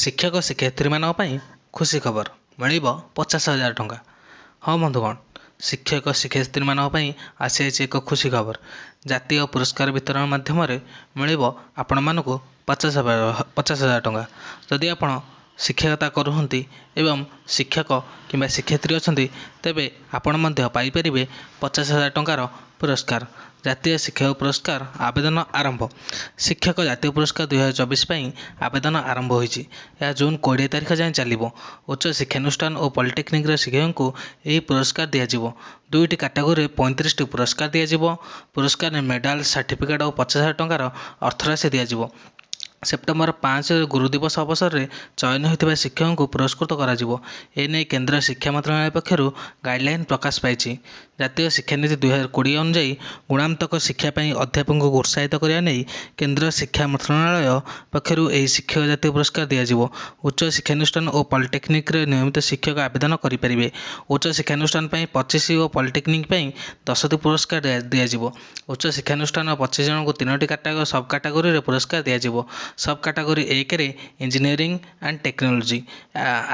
ଶିକ୍ଷକ ଶିକ୍ଷୟିତ୍ରୀମାନଙ୍କ ପାଇଁ ଖୁସି ଖବର ମିଳିବ 50,000 ଟଙ୍କା। ହଁ ବନ୍ଧୁଗଣ, ଶିକ୍ଷକ ଶିକ୍ଷୟିତ୍ରୀମାନଙ୍କ ପାଇଁ ଆସିଯାଇଛି ଏକ ଖୁସି ଖବର। ଜାତୀୟ ପୁରସ୍କାର ବିତରଣ ମାଧ୍ୟମରେ ମିଳିବ ଆପଣମାନଙ୍କୁ 50,000 ଟଙ୍କା। ଯଦି ଆପଣ ଶିକ୍ଷକତା କରୁଛନ୍ତି ଏବଂ ଶିକ୍ଷକ କିମ୍ବା ଶିକ୍ଷୟିତ୍ରୀ ଅଛନ୍ତି, ତେବେ ଆପଣ ମଧ୍ୟ ପାଇପାରିବେ 50,000 ଟଙ୍କାର ପୁରସ୍କାର। ଜାତୀୟ ଶିକ୍ଷକ ପୁରସ୍କାର ଆବେଦନ ଆରମ୍ଭ। ଶିକ୍ଷକ ଜାତୀୟ ପୁରସ୍କାର 2024 ପାଇଁ ଆବେଦନ ଆରମ୍ଭ ହୋଇଛି। ଏହା ଜୁନ୍ 20 ତାରିଖ ଯାଏଁ ଚାଲିବ। ଉଚ୍ଚ ଶିକ୍ଷାନୁଷ୍ଠାନ ଓ ପଲିଟେକ୍ନିକ୍ର ଶିକ୍ଷକଙ୍କୁ ଏହି ପୁରସ୍କାର ଦିଆଯିବ। 2ଟି କାଟେଗୋରୀରେ 35ଟି ପୁରସ୍କାର ଦିଆଯିବ। ପୁରସ୍କାରରେ ମେଡାଲ, ସାର୍ଟିଫିକେଟ୍ ଓ 50,000 ଟଙ୍କାର ଅର୍ଥରାଶି ଦିଆଯିବ। ସେପ୍ଟେମ୍ବର 5 ଗୁରୁଦିବସ ଅବସରରେ ଚୟନ ହୋଇଥିବା ଶିକ୍ଷକଙ୍କୁ ପୁରସ୍କୃତ କରାଯିବ। ଏନେଇ କେନ୍ଦ୍ର ଶିକ୍ଷା ମନ୍ତ୍ରଣାଳୟ ପକ୍ଷରୁ ଗାଇଡଲାଇନ୍ ପ୍ରକାଶ ପାଇଛି। ଜାତୀୟ ଶିକ୍ଷାନୀତି 2020 ଅନୁଯାୟୀ ଗୁଣାତ୍ମକ ଶିକ୍ଷା ପାଇଁ ଅଧ୍ୟାପକଙ୍କୁ ଉତ୍ସାହିତ କରିବା ନେଇ କେନ୍ଦ୍ର ଶିକ୍ଷା ମନ୍ତ୍ରଣାଳୟ ପକ୍ଷରୁ ଏହି ଶିକ୍ଷକ ଜାତୀୟ ପୁରସ୍କାର ଦିଆଯିବ। ଉଚ୍ଚ ଶିକ୍ଷାନୁଷ୍ଠାନ ଓ ପଲିଟେକ୍ନିକ୍ରେ ନିୟମିତ ଶିକ୍ଷକ ଆବେଦନ କରିପାରିବେ। ଉଚ୍ଚ ଶିକ୍ଷାନୁଷ୍ଠାନ ପାଇଁ 25 ଓ ପଲିଟେକ୍ନିକ୍ ପାଇଁ 10ଟି ପୁରସ୍କାର ଦିଆଯିବ। ଉଚ୍ଚ ଶିକ୍ଷାନୁଷ୍ଠାନ 25 ଜଣଙ୍କୁ 3ଟି ସବ୍ କାଟେଗୋରୀରେ ପୁରସ୍କାର ଦିଆଯିବ। ସବ୍ କାଟେଗୋରୀ 1ରେ ଇଞ୍ଜିନିୟରିଂ ଆଣ୍ଡ ଟେକ୍ନୋଲୋଜି,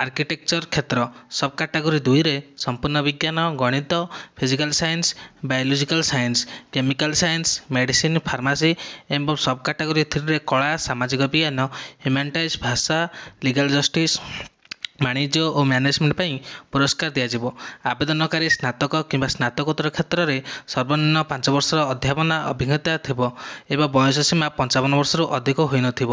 ଆର୍କିଟେକ୍ଚର କ୍ଷେତ୍ର, ସବ୍ କାଟେଗୋରୀ 2ରେ ସମ୍ପୂର୍ଣ୍ଣ ବିଜ୍ଞାନ, ଗଣିତ, physical science, biological science, chemical science, medicine, pharmacy ଏବଂ ସବ୍ କାଟେଗୋରୀ 3ରେ କଳା, ସାମାଜିକ ବିଜ୍ଞାନ, ହ୍ୟୁମାନିଟିଜ୍, ଭାଷା, ଲିଗାଲ ଜଷ୍ଟିସ୍, ବାଣିଜ୍ୟ ଓ ମ୍ୟାନେଜମେଣ୍ଟ ପାଇଁ ପୁରସ୍କାର ଦିଆଯିବ। ଆବେଦନକାରୀ ସ୍ନାତକ କିମ୍ବା ସ୍ନାତକୋତ୍ତର କ୍ଷେତ୍ରରେ ସର୍ବନିମ୍ନ 5 ବର୍ଷର ଅଧ୍ୟାପନା ଅଭିଜ୍ଞତା ଥିବ ଏବଂ ବୟସ ସୀମା 55 ବର୍ଷରୁ ଅଧିକ ହୋଇନଥିବ।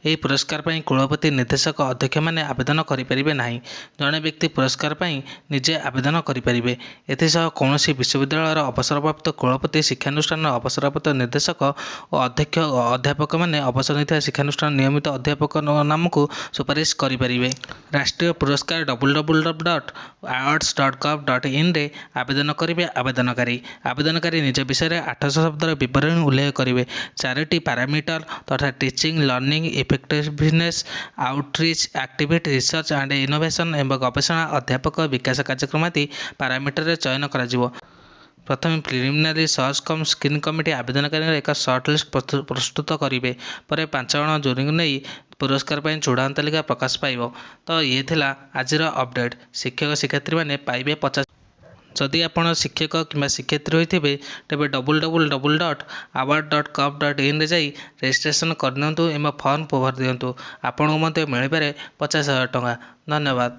ଏହି ପୁରସ୍କାର ପାଇଁ କୁଳପତି, ନିର୍ଦ୍ଦେଶକ, ଅଧ୍ୟକ୍ଷମାନେ ଆବେଦନ କରିପାରିବେ ନାହିଁ। ଜଣେ ବ୍ୟକ୍ତି ପୁରସ୍କାର ପାଇଁ ନିଜେ ଆବେଦନ କରିପାରିବେ। ଏଥିସହ କୌଣସି ବିଶ୍ୱବିଦ୍ୟାଳୟର ଅବସରପ୍ରାପ୍ତ କୁଳପତି, ଶିକ୍ଷାନୁଷ୍ଠାନର ଅବସରପ୍ରାପ୍ତ ନିର୍ଦ୍ଦେଶକ ଓ ଅଧ୍ୟାପକମାନେ ଅବସର ନେଇଥିବା ଶିକ୍ଷାନୁଷ୍ଠାନର ନିୟମିତ ଅଧ୍ୟାପକ ନାମକୁ ସୁପାରିଶ କରିପାରିବେ। ରାଷ୍ଟ୍ରୀୟ ପୁରସ୍କାର www.awards.gov.in ରେ ଆବେଦନ କରିବେ ଆବେଦନକାରୀ। ଆବେଦନକାରୀ ନିଜ ବିଷୟରେ 800 ଶବ୍ଦର ବିବରଣୀ ଉଲ୍ଲେଖ କରିବେ। 4ଟି ପାରାମିଟର ତଥା teaching, learning, effectiveness, outreach activity, research and innovation ଏବଂ ଗବେଷଣା, ଅଧ୍ୟାପକ ବିକାଶ କାର୍ଯ୍ୟକ୍ରମ ଆଦି ପାରାମିଟରରେ ଚୟନ କରାଯିବ। ପ୍ରଥମେ ପ୍ରିଲିମିନାରୀ ସର୍ଚ୍ଚ କମ୍ ସ୍କ୍ରିନିଂ କମିଟି ଆବେଦନକାରୀଙ୍କର ଏକ ସର୍ଟ ଲିଷ୍ଟ ପ୍ରସ୍ତୁତ କରିବେ। ପରେ 5 ଜଣ ଜୁରିଙ୍କୁ ନେଇ ପୁରସ୍କାର ପାଇଁ ଚୂଡ଼ାନ୍ତ ତାଲିକା ପ୍ରକାଶ ପାଇବ। ତ ଇଏ ଥିଲା ଆଜିର ଅପଡେଟ୍। ଶିକ୍ଷକ ଶିକ୍ଷୟିତ୍ରୀମାନେ ପାଇବେ 50। ଯଦି ଆପଣ ଶିକ୍ଷକ କିମ୍ବା ଶିକ୍ଷୟିତ୍ରୀ ହୋଇଥିବେ, ତେବେ www.award.gov.in ରେ ଯାଇ ରେଜିଷ୍ଟ୍ରେସନ କରିନିଅନ୍ତୁ ଏବଂ ଫର୍ମ ଭରି ଦିଅନ୍ତୁ। ଆପଣଙ୍କୁ ମଧ୍ୟ ମିଳିପାରେ 50,000 ଟଙ୍କା। ଧନ୍ୟବାଦ।